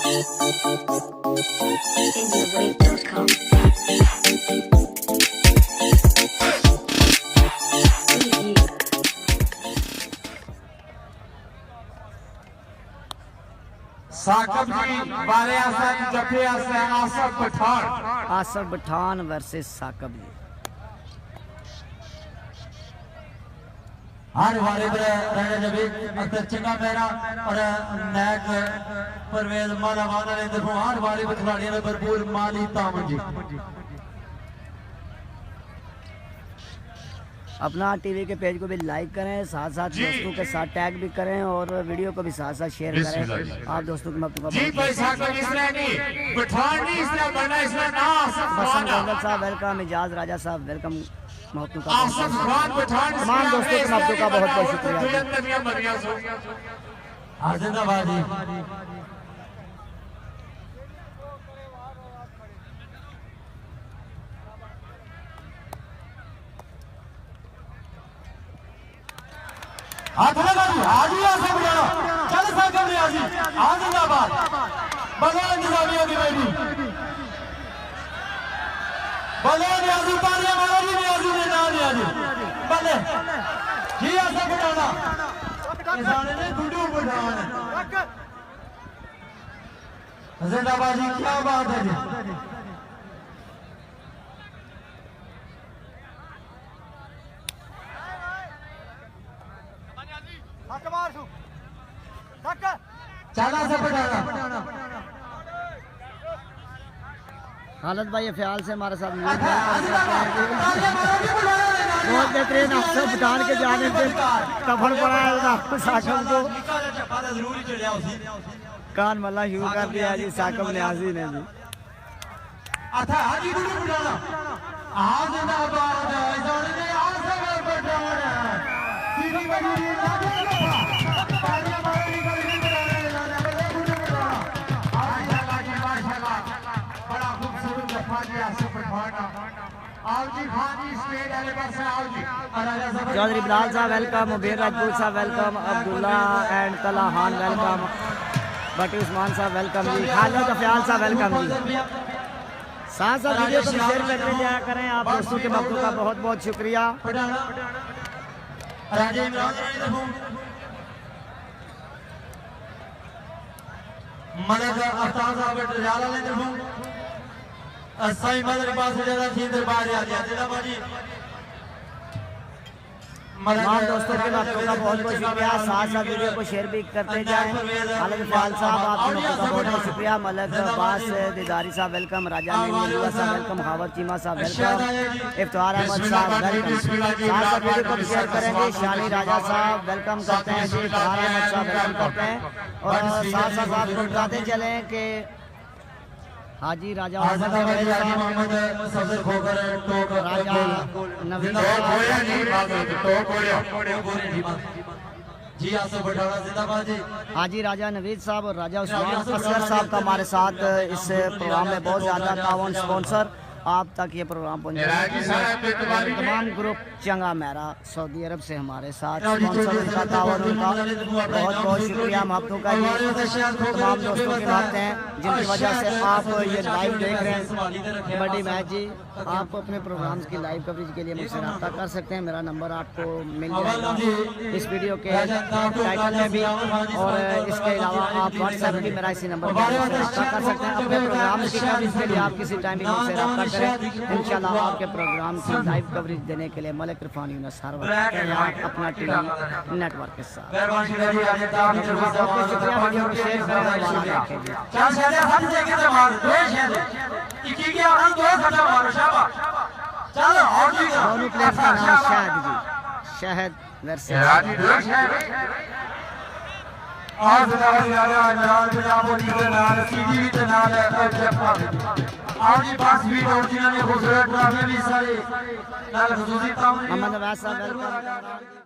IndiaWave.com. Saqib जी बारे आसन जफे आसन आसफ पठान वर्सेस साकब जी। हर वाले रहने जबीद अख्तर चंगा मेरा और नैक परवेज माला वाला ने देखो हर वाले खिलाड़ियों ने भरपूर माली तामन जी। अपना टीवी के पेज को भी लाइक करें, साथ साथ दोस्तों के साथ टैग भी करें और वीडियो को भी साथ साथ शेयर करें। आप दोस्तों को साहब वेलकम, इजाज राजा साहब वेलकम, तमाम दोस्तों को मब्दू का बहुत बहुत शुक्रिया। हाथ लगा दी हाजी आसफ पठान चल साकब नियाजी जिंदाबाद बगैर निजामिया की बेटी बगैर नियाजी पारिया मारा जी नियाजी ने ना नियाजी बले जी आसफ पठान इंसान ने गुड्डू पठान जिंदाबाद जी क्या बात है जी। खालिद भाई ख्याल से हमारे साथ बहुत बेहतरीन आसफ पठान के जाने से कफन पड़ा है साकब को कान मल्ला शुरू कर दिया जी साकब नियाजी ने जी। चौधरी बिलाल साहब वेलकम, मुबीर राजपूत साहब वेलकम, अब्दुल्ला एंड तला खान वेलकम, बटी उस्मान साहब वेलकम जी, खालिद अफयाल साहब वेलकम जी। साथ साथ वीडियो को शेयर करते जाया करें। आप दोस्तों के मौक़ों का बहुत बहुत शुक्रिया। मलक अफ्ताब साहब रजाला ने देखो साईं मदर पास ज्यादा थी दरबार आ गया जिला बाजी तमाम दोस्तों के मौक़ों का बहुत बहुत शुक्रिया। साथ साथ वीडियो को शेयर भी करते जाएं। खालिद अफयाल साहब आपके मौक़ों का बहुत बहुत शुक्रिया। मलक अब्बास दिदारी साहब वेलकम, राजा मीर साहब वेलकम, हावत चीमा साहब वेलकम, इफ्तार अहमद साहब वेलकम। साथ साथ वीडियो को शेयर करेंगे। शानी राजा साहब वेलकम करते हैं जी, इफ्तार अहमद साहब वेलकम करते हैं और साथ साथ आपको बताते चलें कि हाजी राजा हाजी राजा नवीद साहब और राजा उस्मान असगर साहब का हमारे साथ इस प्रोग्राम में बहुत ज़्यादा ताउन स्पॉन्सर आप तक ये प्रोग्राम पहुँचे। तमाम ग्रुप चंगा मेरा सऊदी अरब से हमारे साथ स्पॉन्सर उनका ताउन उनका बहुत बहुत शुक्रिया। हम आप लोगों का ये तमाम दोस्तों के बात हैं जिनकी वजह से आप ये लाइव देख रहे हैं कबड्डी मैच जी। आप अपने प्रोग्राम्स की लाइव कवरेज के लिए मुझसे रब्ता कर सकते हैं। मेरा नंबर आपको मिल जाएगा इस वीडियो के टाइटल में भी और इसके अलावा आप व्हाट्सएप भी मेरा इसी नंबर पर रब्ता कर सकते हैं। अपने प्रोग्राम की कवरेज के लिए आप किसी टाइम भी मुझसे रब्ता करें। इंशाल्लाह आपके प्रोग्राम की लाइव कवरेज देने के लिए मलिक इरफान यूनुस हर वक्त अपना टीवी नेटवर्क के साथ दोनों प्लेयर्स का नाम शाहिद जी, शाहिद वर्सेस मोहम्मद अवैस साहब वेलकम।